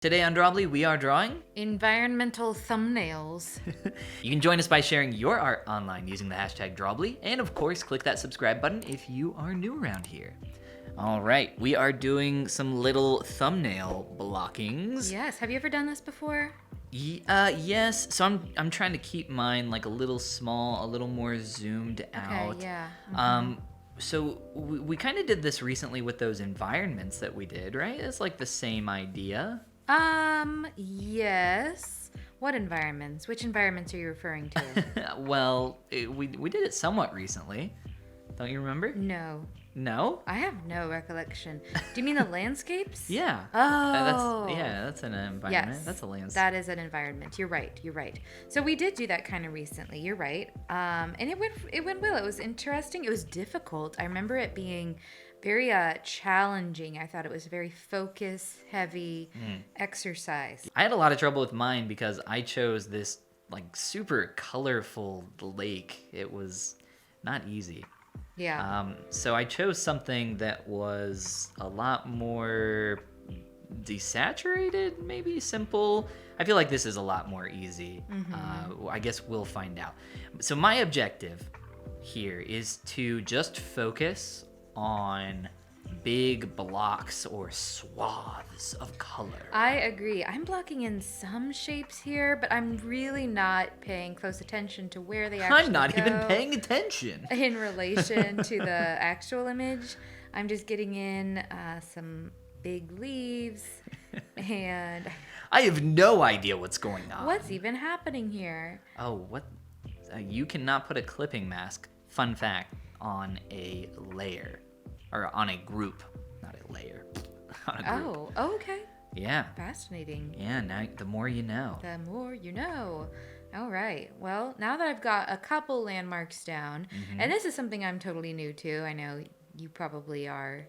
Today on Drawbli, we are drawing environmental thumbnails. You can join us by sharing your art online using the hashtag Drawbli, and of course, click that subscribe button if you are new around here. All right, we are doing some little thumbnail blockings. Yes, have you ever done this before? Yes. So I'm trying to keep mine like a little small, a little more zoomed out. Okay, yeah. So we kind of did this recently with those environments that we did, right? It's like the same idea. Yes. What environments? Which environments are you referring to? Well, we did it somewhat recently. Don't you remember? No. No? I have no recollection. Do you mean the landscapes? Yeah. Oh. That's an environment. Yes. That's a landscape. That is an environment. You're right. So we did do that kind of recently. You're right. And it went well. It was interesting. It was difficult. I remember it being very challenging. I thought it was a very focus heavy exercise. I had a lot of trouble with mine because I chose this like super colorful lake. It was not easy. Yeah. So I chose something that was a lot more desaturated, maybe simple. I feel like this is a lot more easy. I guess we'll find out. So my objective here is to just focus on big blocks or swaths of color. I agree. I'm blocking in some shapes here, but I'm really not paying close attention to where they actually I'm not go even paying attention. in relation to the actual image. I'm just getting in some big leaves and I have no idea what's going on. what's even happening here? Oh, what? You cannot put a clipping mask, fun fact, on a layer. Or on a group. Not a layer. On a group. Oh, okay. Yeah. Fascinating. Yeah, now the more you know. The more you know. All right. Well, now that I've got a couple landmarks down, and this is something I'm totally new to. I know you probably are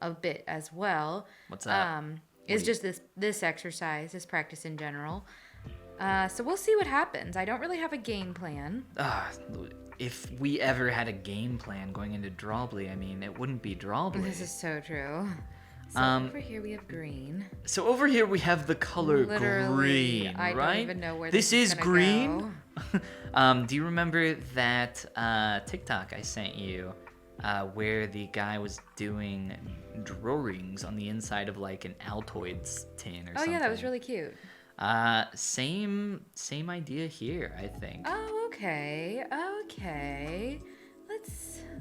a bit as well. What's up? It's just this exercise, this practice in general. So we'll see what happens. I don't really have a game plan. If we ever had a game plan going into Drawbli, I mean, it wouldn't be Drawbli. This is so true. So over here we have green. So over here we have the color Literally, green, I right? don't even know where this is is gonna green. go. Do you remember that TikTok I sent you, where the guy was doing drawings on the inside of like an Altoids tin or Oh something? yeah, that was really cute. Same idea here, I think. Oh, okay.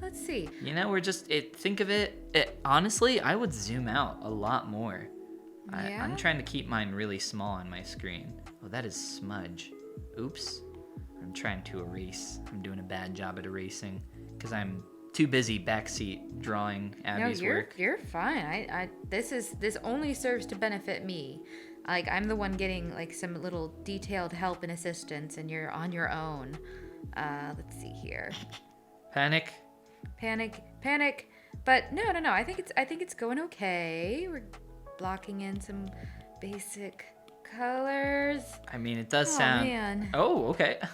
Let's see. You know, we're just think of it. Honestly, I would zoom out a lot more. Yeah? I'm trying to keep mine really small on my screen. Oh, that is smudge. Oops. I'm trying to erase. I'm doing a bad job at erasing because I'm too busy backseat drawing Abby's work. You're fine. This only serves to benefit me. Like I'm the one getting like some little detailed help and assistance, and you're on your own. Let's see here. Panic. But no. I think it's going okay. We're blocking in some basic colors. I mean, it does Oh, sound. man. Oh, okay. This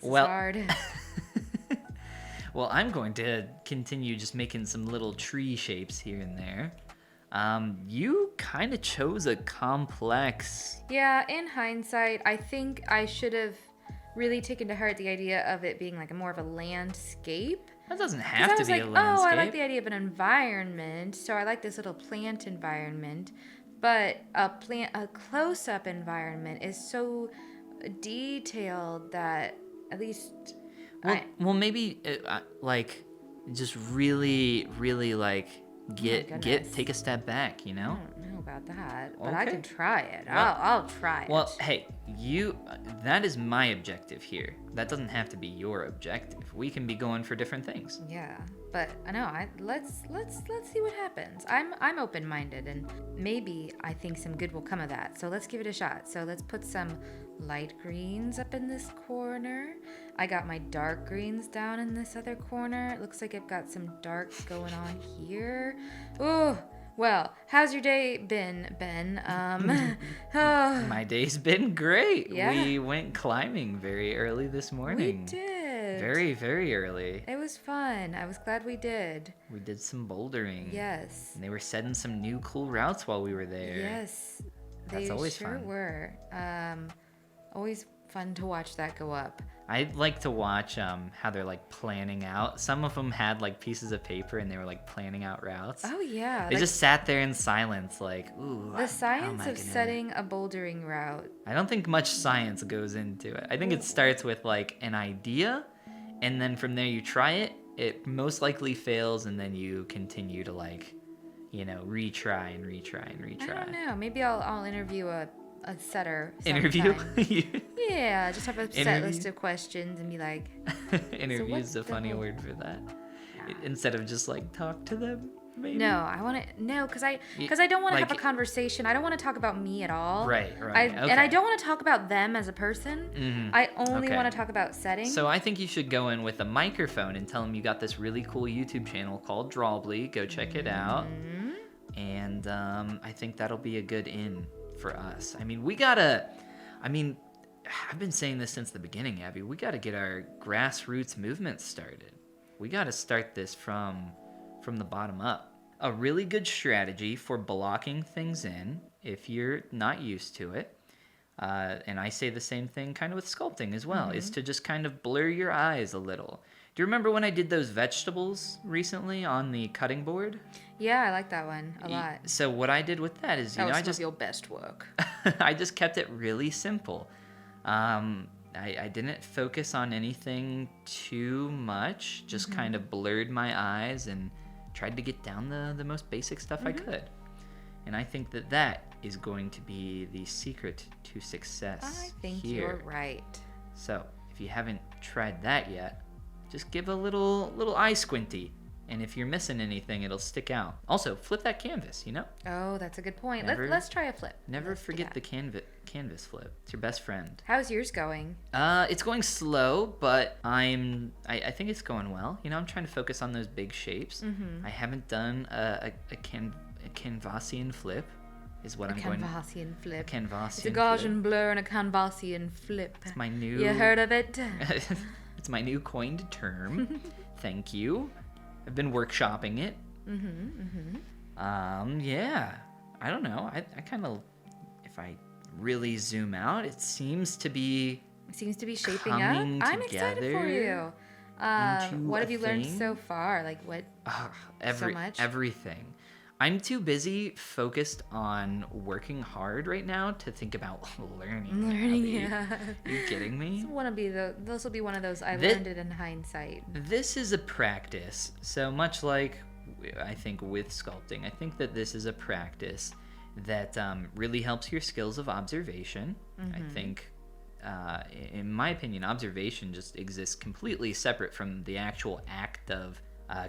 Well. is hard. Well, I'm going to continue just making some little tree shapes here and there. You kind of chose a complex. Yeah, in hindsight, I think I should have really taken to heart the idea of it being like more of a landscape. That doesn't 'Cause have I to was be like, a landscape. oh, I like the idea of an environment, so I like this little plant environment. But a close-up environment is so detailed that at least Well, maybe like just really like goodness. take a step back, you I know? don't know about that, but I Okay. can try it. Well- I'll try it. Well, hey, that is my objective here. That doesn't have to be your objective. We can be going for different things. Yeah, but I know. Let's see what happens. I'm open-minded, and maybe I think some good will come of that. So let's give it a shot. So let's put some light greens up in this corner. I got my dark greens down in this other corner. It looks like I've got some dark going on here. Oh, well, how's your day been, Ben? Oh, My day's been great. Yeah. We went climbing very early this morning. we did. Very, very early. It was fun. I was glad we did. We did some bouldering. Yes. And they were setting some new cool routes while we were there. Yes. That's always sure fun. were. Always fun to watch that go up. I like to watch how they're like planning out. Some of them had like pieces of paper and they were like planning out routes. Oh yeah, They just sat there in silence, like, ooh. the science of setting a bouldering route. I don't think much science goes into it. I think it starts with like an idea, and then from there you try it. It most likely fails, and then you continue to like, retry and retry and retry. I don't know. Maybe I'll interview a setter. Interview? Sometime. Yeah, just have a set list of questions and be like. Interview is a funny word for that. Yeah. Instead of just like talk to them. Maybe? No, I want to because I don't want to have a conversation. I don't want to talk about me at all. Right. Okay. And I don't want to talk about them as a person. Mm-hmm. I only want to talk about setting. So I think you should go in with a microphone and tell them you got this really cool YouTube channel called Drawbli. Go check it out. And I think that'll be a good in for us. I mean, I've been saying this since the beginning, Abby. We got to get our grassroots movement started. We got to start this from the bottom up. A really good strategy for blocking things in, if you're not used to it, and I say the same thing kind of with sculpting as well, is to just kind of blur your eyes a little. Do you remember when I did those vegetables recently on the cutting board? Yeah, I like that one a lot. So what I did with that is, I just your best work. I just kept it really simple. I didn't focus on anything too much, just kind of blurred my eyes and tried to get down the most basic stuff I could. And I think that is going to be the secret to success. I think here. you're right. So if you haven't tried that yet, just give a little eye squinty. And if you're missing anything, it'll stick out. Also, flip that canvas, Oh, that's a good point. Let's try a flip. Never forget the canvas flip. It's your best friend. How's yours going? It's going slow, but I think it's going well. I'm trying to focus on those big shapes. I haven't done a Canvasian flip, is what I'm going to... Canvasian flip. A Canvasian It's a Gaussian blur and a Canvasian flip. It's my new... You heard of it? It's my new coined term. Thank you. I've been workshopping it. Yeah. I don't know. I kind of... If I really zoom out, it seems to be... shaping up. I'm excited for you. What have you learned so far? Like what? So much? Everything. I'm too busy focused on working hard right now to think about learning. Yeah. Are you kidding me? This will be one of those learned it in hindsight. This is a practice. So much like I think with sculpting, I think that this is a practice that really helps your skills of observation. I think in my opinion, observation just exists completely separate from the actual act of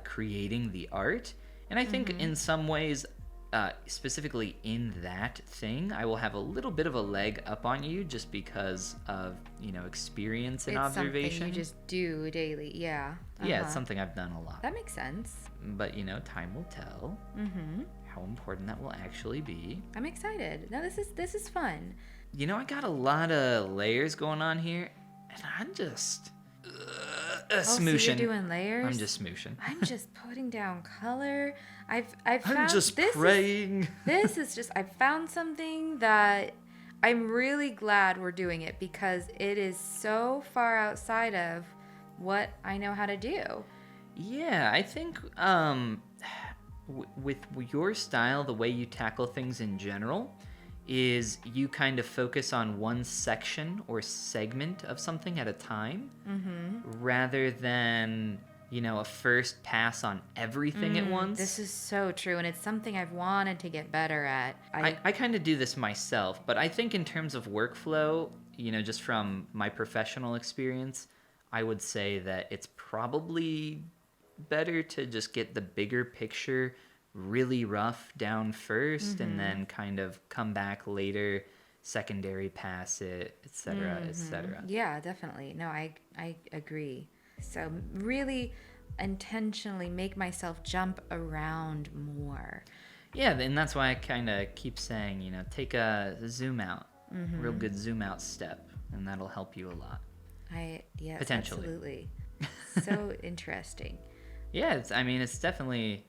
creating the art. And I think in some ways, specifically in that thing, I will have a little bit of a leg up on you just because of, experience and observation. It's something you just do daily, yeah. Yeah, it's something I've done a lot. That makes sense. But, time will tell how important that will actually be. I'm excited. No, this is fun. I got a lot of layers going on here, and I'm just smooshing. So you're doing layers? I'm just smooshing. I'm just putting down color. I've found I'm just praying. I've found something that I'm really glad we're doing it because it is so far outside of what I know how to do. Yeah, I think with your style, the way you tackle things in general, is you kind of focus on one section or segment of something at a time rather than, a first pass on everything at once. This is so true, and it's something I've wanted to get better at. I kind of do this myself, but I think in terms of workflow, just from my professional experience, I would say that it's probably better to just get the bigger picture really rough down first and then kind of come back later, secondary pass it, etc., etc. Yeah, definitely. No, I agree. So really intentionally make myself jump around more. Yeah, and that's why I kind of keep saying, take a zoom out, real good zoom out step, and that'll help you a lot. Yes, potentially. Absolutely. So interesting. Yeah, it's definitely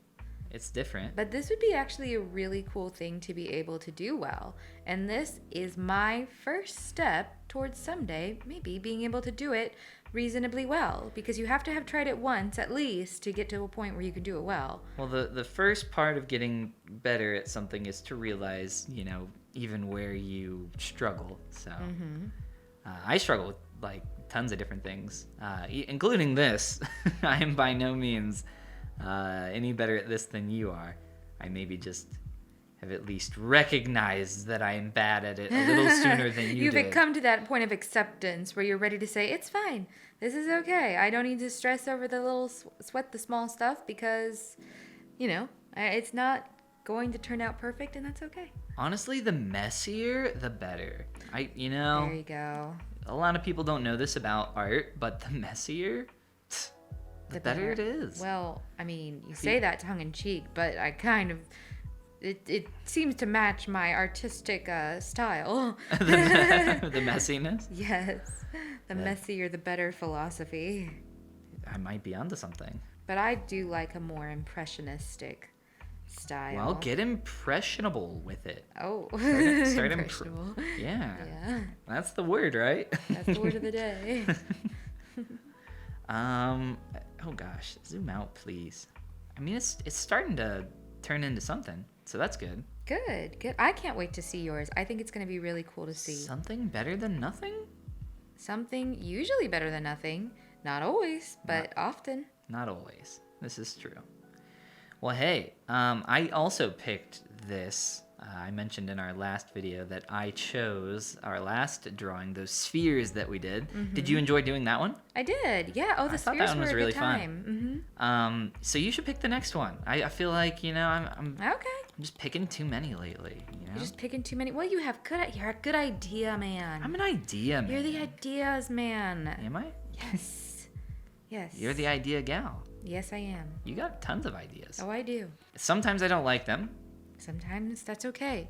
It's different. But this would be actually a really cool thing to be able to do well. And this is my first step towards someday maybe being able to do it reasonably well. Because you have to have tried it once at least to get to a point where you can do it well. Well, the first part of getting better at something is to realize, even where you struggle. So I struggle with like tons of different things, including this. I am by no means any better at this than you are. I maybe just have at least recognized that I am bad at it a little sooner than you did. You've come to that point of acceptance where you're ready to say, it's fine. This is okay. I don't need to stress over the little sweat the small stuff because, it's not going to turn out perfect, and that's okay. Honestly, the messier, the better. There you go. A lot of people don't know this about art, but the messier, the better it is. Well, I mean, you say that tongue in cheek, but I kind of... It seems to match my artistic style. The messiness? Yes. The messier, the better philosophy. I might be onto something. But I do like a more impressionistic style. Well, get impressionable with it. Oh. Start impressionable. Yeah. Yeah. That's the word, right? That's the word of the day. Oh gosh, zoom out, please. I mean, it's starting to turn into something, so that's good. Good. I can't wait to see yours. I think it's going to be really cool to see. Something better than nothing? Something usually better than nothing. Not always, but often. Not always. This is true. Well, hey, I also picked this. I mentioned in our last video that I chose our last drawing, those spheres that we did. Mm-hmm. Did you enjoy doing that one? I did. Yeah. Oh, the spheres were a good time. Mm-hmm. So you should pick the next one. I feel like, I'm okay. I'm just picking too many lately. You're just picking too many. Well, you're a good idea man. I'm an idea man. You're the ideas man. Am I? Yes. Yes. You're the idea gal. Yes, I am. You got tons of ideas. Oh, I do. Sometimes I don't like them. Sometimes that's okay.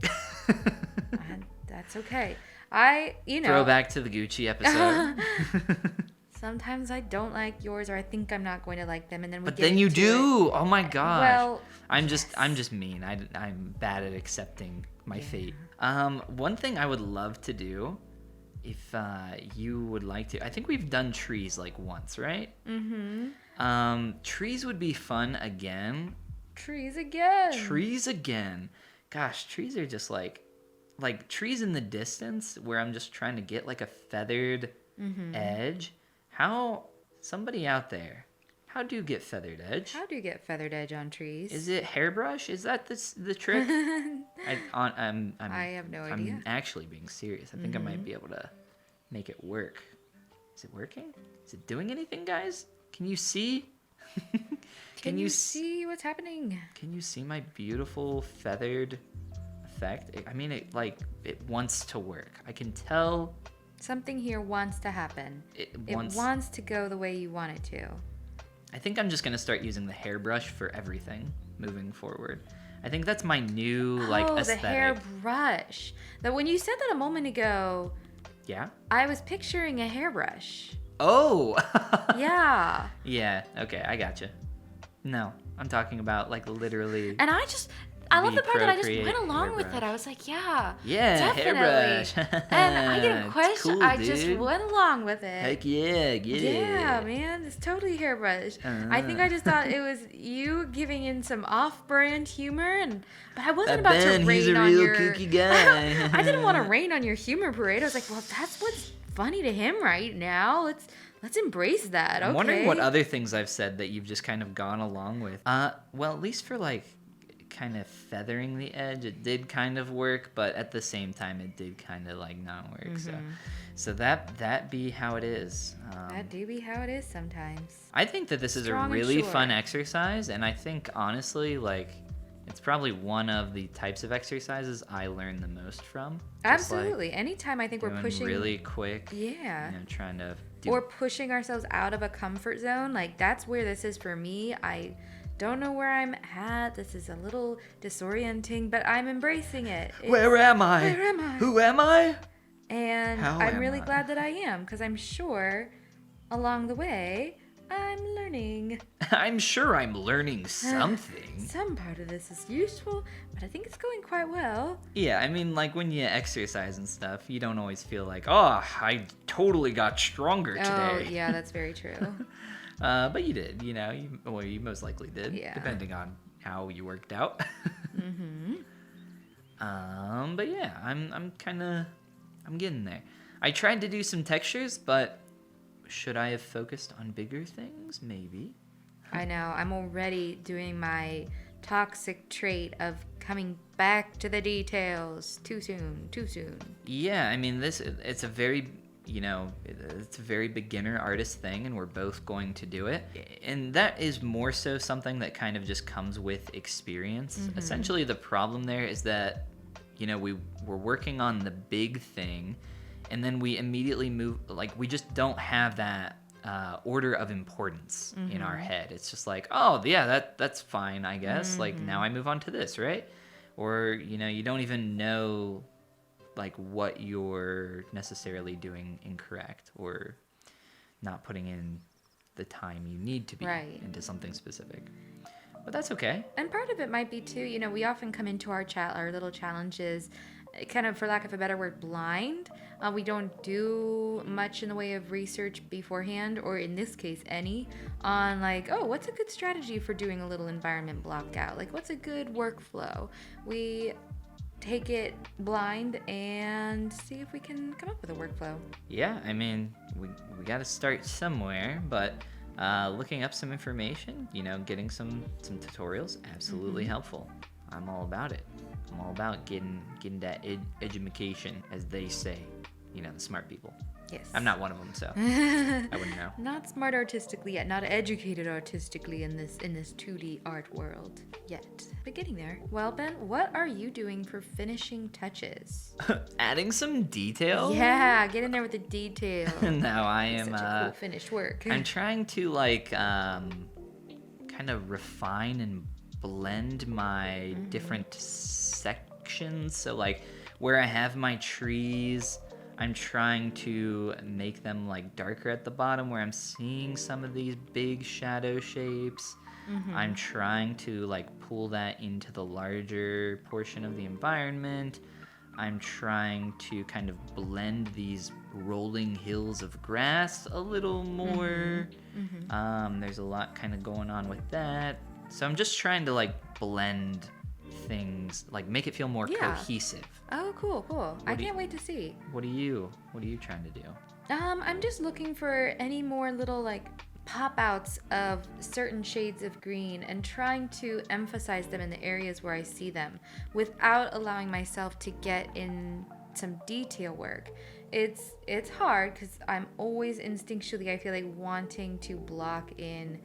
That's okay. Throwback to the Gucci episode. Sometimes I don't like yours, or I think I'm not going to like them, and then But then you do. It. Oh my gosh. Well, I'm just mean. I'm bad at accepting my fate. One thing I would love to do, if you would like to, I think we've done trees like once, right? Mm-hmm. Trees would be fun again. Trees again. Gosh, trees are just like trees in the distance where I'm just trying to get like a feathered edge. Somebody out there, how do you get feathered edge? How do you get feathered edge on trees? Is it hairbrush? Is that the trick? I have no idea. I'm actually being serious. I think I might be able to make it work. Is it working? Is it doing anything, guys? Can you see? Can you see what's happening? Can you see my beautiful feathered effect? It wants to work. I can tell. Something here wants to happen. It wants to go the way you want it to. I think I'm just going to start using the hairbrush for everything moving forward. I think that's my new aesthetic. The hairbrush. When you said that a moment ago, yeah, I was picturing a hairbrush. Oh. Yeah. Yeah, okay, I gotcha. No, I'm talking about literally. And I love the part that I just went along with it. I was like, yeah, definitely. Hairbrush. And I didn't question. Cool, I just went along with it. Heck yeah, get it. Yeah, man, it's totally hairbrush. I think I just thought it was you giving in some off-brand humor, but I wasn't about to rain he's a on real your. kooky guy. I didn't want to rain on your humor parade. I was like, well, that's what's funny to him right now. Let's embrace that. Okay. I'm wondering what other things I've said that you've just kind of gone along with. Well, at least for kind of feathering the edge, it did kind of work, but at the same time it did kind of not work. So that be how it is. That do be how it is sometimes. I think that this is a really fun exercise, and I think honestly it's probably one of the types of exercises I learn the most from. Absolutely. Anytime I think we're pushing really quick. Yeah. Trying to or pushing ourselves out of a comfort zone. That's where this is for me. I don't know where I'm at. This is a little disorienting, but I'm embracing it. Where am I? Who am I? And I'm really glad that I am, because I'm sure along the way, I'm learning. I'm sure I'm learning something. Some part of this is useful, but I think it's going quite well. Yeah, I mean, like when you exercise and stuff, you don't always feel like, oh, I totally got stronger Oh, today. yeah, that's very true. But you did, you most likely did, Yeah. depending on how you worked out. Mm-hmm. But yeah, I'm getting there. I tried to do some textures, but should I have focused on bigger things? Maybe. I know. I'm already doing my toxic trait of coming back to the details too soon. Yeah, I mean, it's a very, it's a very beginner artist thing, and we're both going to do it. And that is more so something that kind of just comes with experience. Mm-hmm. Essentially, the problem there is that, we were working on the big thing, and then we immediately move, like, we just don't have that order of importance in our head. It's just like, oh, yeah, that's fine, I guess. Like, now I move on to this, right? Or, you don't even know, like, what you're necessarily doing incorrect or not putting in the time you need to be into something specific. But that's okay. And part of it might be too, we often come into our little challenges, kind of, for lack of a better word, blind. We don't do much in the way of research beforehand, or in this case, any, on like, oh, what's a good strategy for doing a little environment block out? Like, what's a good workflow? We take it blind and see if we can come up with a workflow. Yeah, I mean, we got to start somewhere, but looking up some information, getting some tutorials, absolutely helpful. I'm all about it. I'm all about getting that education, as they say, the smart people. Yes. I'm not one of them, so I wouldn't know. Not smart artistically yet, not educated artistically in this 2D art world yet. But getting there. Well, Ben, what are you doing for finishing touches? Adding some detail? Yeah, get in there with the detail. No, I am Such a cool finished work. I'm trying to kind of refine and blend my different sections. So like where I have my trees, I'm trying to make them like darker at the bottom where I'm seeing some of these big shadow shapes. I'm trying to like pull that into the larger portion of the environment. I'm trying to kind of blend these rolling hills of grass a little more. There's a lot kind of going on with that. So I'm just trying to like blend things, like make it feel more cohesive. Oh, cool. I can't wait to see. What are you trying to do? I'm just looking for any more little like pop outs of certain shades of green and trying to emphasize them in the areas where I see them without allowing myself to get in some detail work. It's hard because I'm always instinctually, I feel like, wanting to block in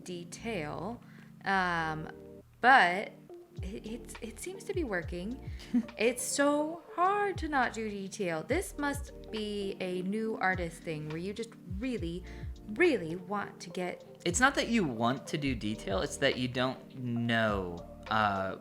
detail, but it seems to be working. It's so hard to not do detail. This must be a new artist thing where you just really want to get... It's not that you want to do detail, it's that you don't know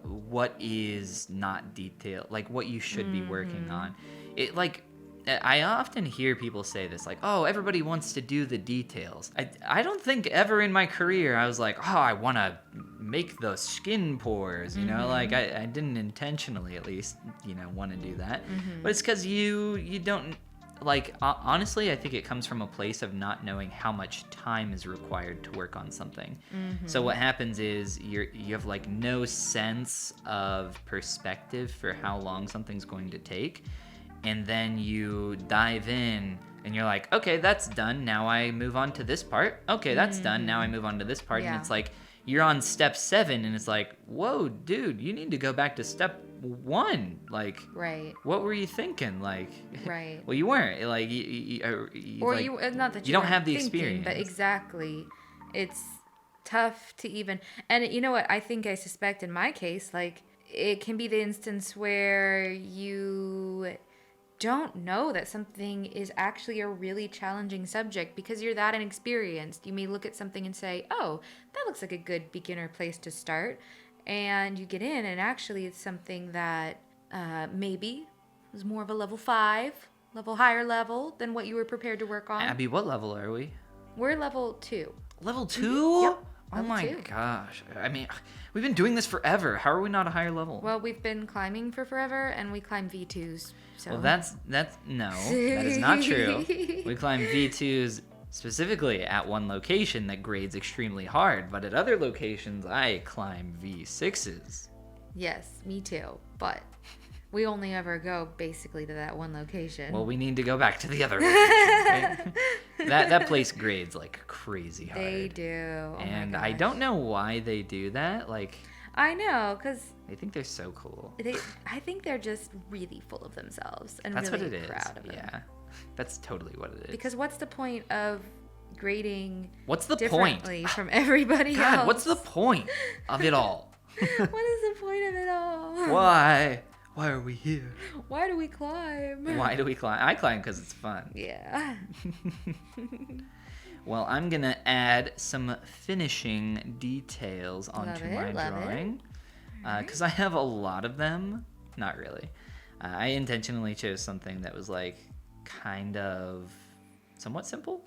what is not detail, like what you should be working on. It like, I often hear people say this, like, oh, everybody wants to do the details. I don't think ever in my career I was like, oh, I want to make the skin pores, like I didn't intentionally, at least, want to do that. But it's because you don't, like, honestly, I think it comes from a place of not knowing how much time is required to work on something. So what happens is you have like no sense of perspective for how long something's going to take. And then you dive in and you're like, okay, that's done. Now I move on to this part. Okay, that's done. Now I move on to this part. And it's like, you're on step 7 and it's like, whoa, dude, you need to go back to step 1. Like, what were you thinking? Like, well, you weren't. Like, not that you don't have the thinking, experience. But exactly. It's tough to even, and you know what, I suspect in my case, like, it can be the instance where you don't know that something is actually a really challenging subject because you're that inexperienced. You may look at something and say, oh, that looks like a good beginner place to start. And you get in and actually it's something that maybe is more of a level 5, higher level than what you were prepared to work on. Abby, what level are we? We're level 2. Level 2? Yep. Oh Level my 2. gosh. I mean, we've been doing this forever. How are we not a higher level? Well, we've been climbing for forever, and we climb V2s. So. Well, that's no, that is not true. We climb V2s specifically at one location that grades extremely hard, but at other locations, I climb V6s. Yes, me too. But we only ever go basically to that one location. Well, we need to go back to the other location. Right? That place grades like crazy hard. They do. Oh and my I gosh. don't know why they do that. Like, I know, because I think they're so cool. I think they're just really full of themselves and That's really what it is. proud of it. Yeah, that's totally what it is. Because what's the point of grading What's the point? differently from everybody else? God, what's the point of it all? What is the point of it all? Why? Why are we here? Why do we climb? Why do we climb? I climb because it's fun. Yeah. Well, I'm going to add some finishing details onto my drawing. Because I have a lot of them. Not really. I intentionally chose something that was like kind of somewhat simple.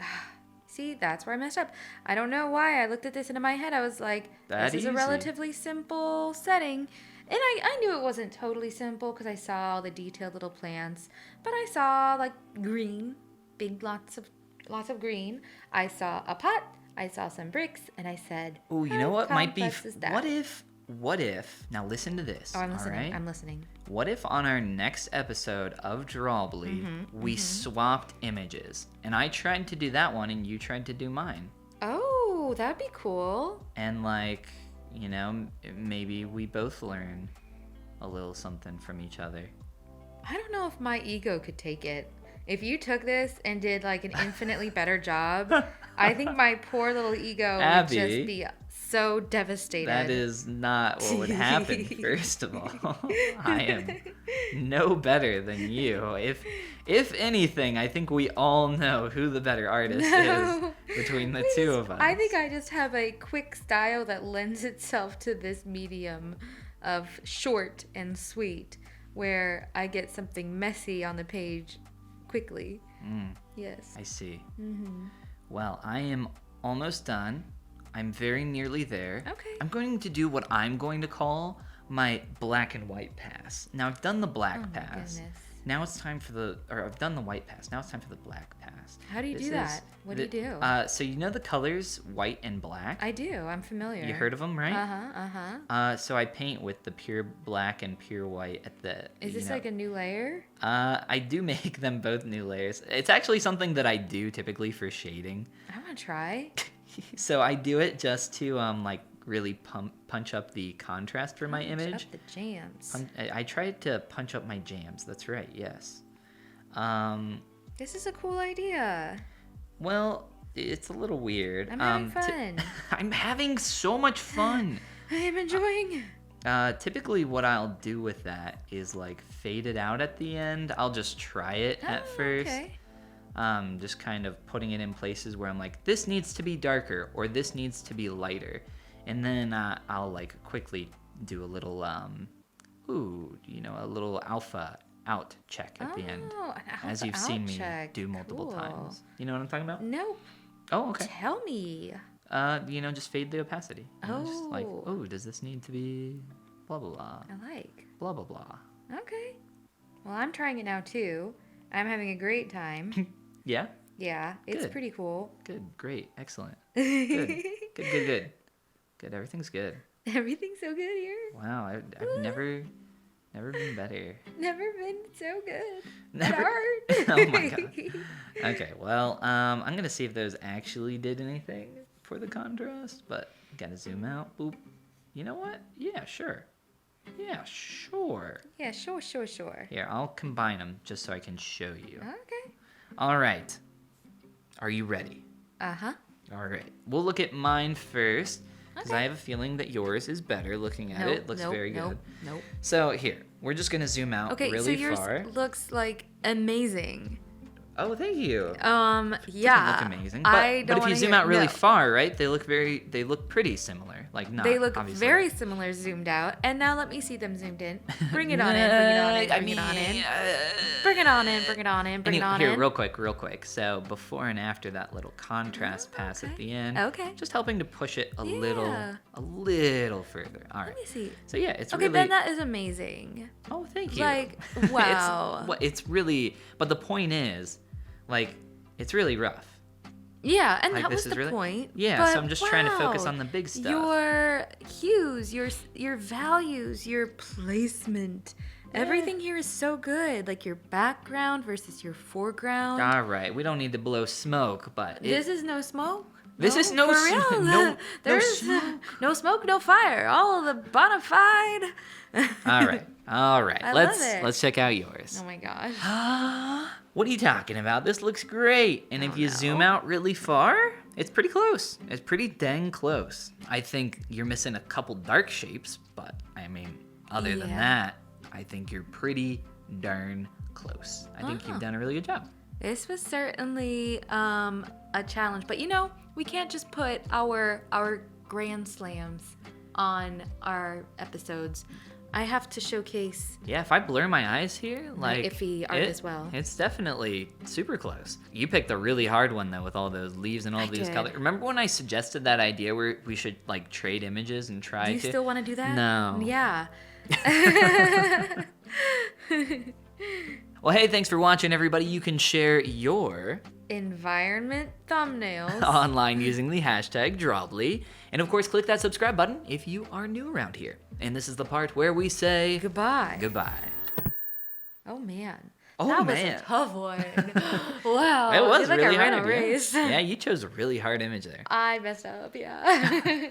See, that's where I messed up. I don't know why. I looked at this and in my head I was like, this is a relatively simple setting. And I knew it wasn't totally simple because I saw all the detailed little plants. But I saw like green, big lots of green. I saw a pot. I saw some bricks. And I said, Oh, you know what might be... complex is that? What if... Now listen to this. Oh, I'm listening. All right? I'm listening. What if on our next episode of Drawbli, we swapped images? And I tried to do that one and you tried to do mine. Oh, that'd be cool. And like, you know, maybe we both learn a little something from each other. I don't know if my ego could take it. If you took this and did like an infinitely better job, I think my poor little ego Abby, would just be so devastated. That is not what would happen, first of all. I am no better than you. If anything, I think we all know who the better artist is between the two of us. I think I just have a quick style that lends itself to this medium of short and sweet, where I get something messy on the page quickly. Yes. I see. Well, I am almost done. I'm very nearly there. Okay. I'm going to do what I'm going to call my black and white pass. Now, I've done the black pass. Goodness. Now it's time for I've done the white pass. Now it's time for the black pass. How do you do that? What do you do? So you know the colors white and black? I do. I'm familiar. You heard of them, right? Uh-huh. So I paint with the pure black and pure white at the... Is this like a new layer? I do make them both new layers. It's actually something that I do typically for shading. I want to try. So I do it just to like really punch up the contrast for my image. Punch up the jams. I try to punch up my jams. That's right. Yes. This is a cool idea. Well, it's a little weird. I'm having fun. I'm having so much fun. I am enjoying. Typically what I'll do with that is like fade it out at the end. I'll just try it at first. Okay. Just kind of putting it in places where I'm like, this needs to be darker or this needs to be lighter. And then I'll like quickly do a little, a little alpha out check at the end. As you've seen me do multiple times. You know what I'm talking about? Nope. Oh, okay. Tell me. Just fade the opacity. Just like, does this need to be blah, blah, blah. I like. Blah, blah, blah. Okay. Well, I'm trying it now too. I'm having a great time. Yeah? Yeah, it's Good. pretty cool. Good, great, excellent. Good, good. Good, everything's good. Everything's so good here. Wow, I've never been better. Never been so good. Never. Art. Oh my god. Okay, well, I'm gonna see if those actually did anything for the contrast, but gotta zoom out. Boop. You know what? Yeah, sure. Yeah, sure. Yeah, sure. Here, I'll combine them just so I can show you. Okay. All right. Are you ready? Uh-huh. All right. We'll look at mine first. Because Okay. I have a feeling that yours is better. Looking at it, looks very good. Nope. So here, we're just gonna zoom out Okay, really so yours far. looks like amazing. Oh, thank you. Yeah. Doesn't look amazing. I don't but if wanna you zoom hear- out really no. far, right? They look pretty similar. Like not. They look obviously. very similar zoomed out. And now let me see them zoomed in. Bring it on in. Bring it on in. Bring it on in. Bring it on in. Bring it on in. Bring it on Here, in. real quick. So before and after that little contrast pass at the end. Okay. Just helping to push it a Yeah. little further. All right. Let me see. So yeah, it's Okay, really. then that is amazing. Oh, thank you. Like, wow. It's really. But the point is, like, it's really rough. Yeah, and Like, that this was is the really- point. Yeah, but so I'm just trying to focus wow, on the big stuff. Your hues, your values, your placement. Everything here is so good. Like your background versus your foreground. All right, we don't need to blow smoke, but This is no smoke. This is no for smoke. real. No There's smoke. no smoke, no fire. All of the bona fide. all right. I let's love it. let's check out yours. Oh my gosh. What are you talking about? This looks great. And if you zoom out really far, it's pretty close. It's pretty dang close. I think you're missing a couple dark shapes, but I mean, other than Yeah. that, I think you're pretty darn close. I think you've done a really good job. This was certainly a challenge, but we can't just put our grand slams on our episodes. I have to showcase Yeah, if I blur my eyes here, like iffy art as well. It's definitely super close. You picked a really hard one though, with all those leaves and all these did. colors. Remember when I suggested that idea where we should like trade images and try Do you to? still want to do that? No. Yeah. Well, hey, thanks for watching, everybody. You can share your Environment thumbnails. online using the hashtag Drawbli. And of course, click that subscribe button if you are new around here. And this is the part where we say Goodbye. goodbye. Oh man. Oh, that man. was a tough one. Wow. It was I feel like really I ran hard. a race. Yeah, you chose a really hard image there. I messed up, yeah.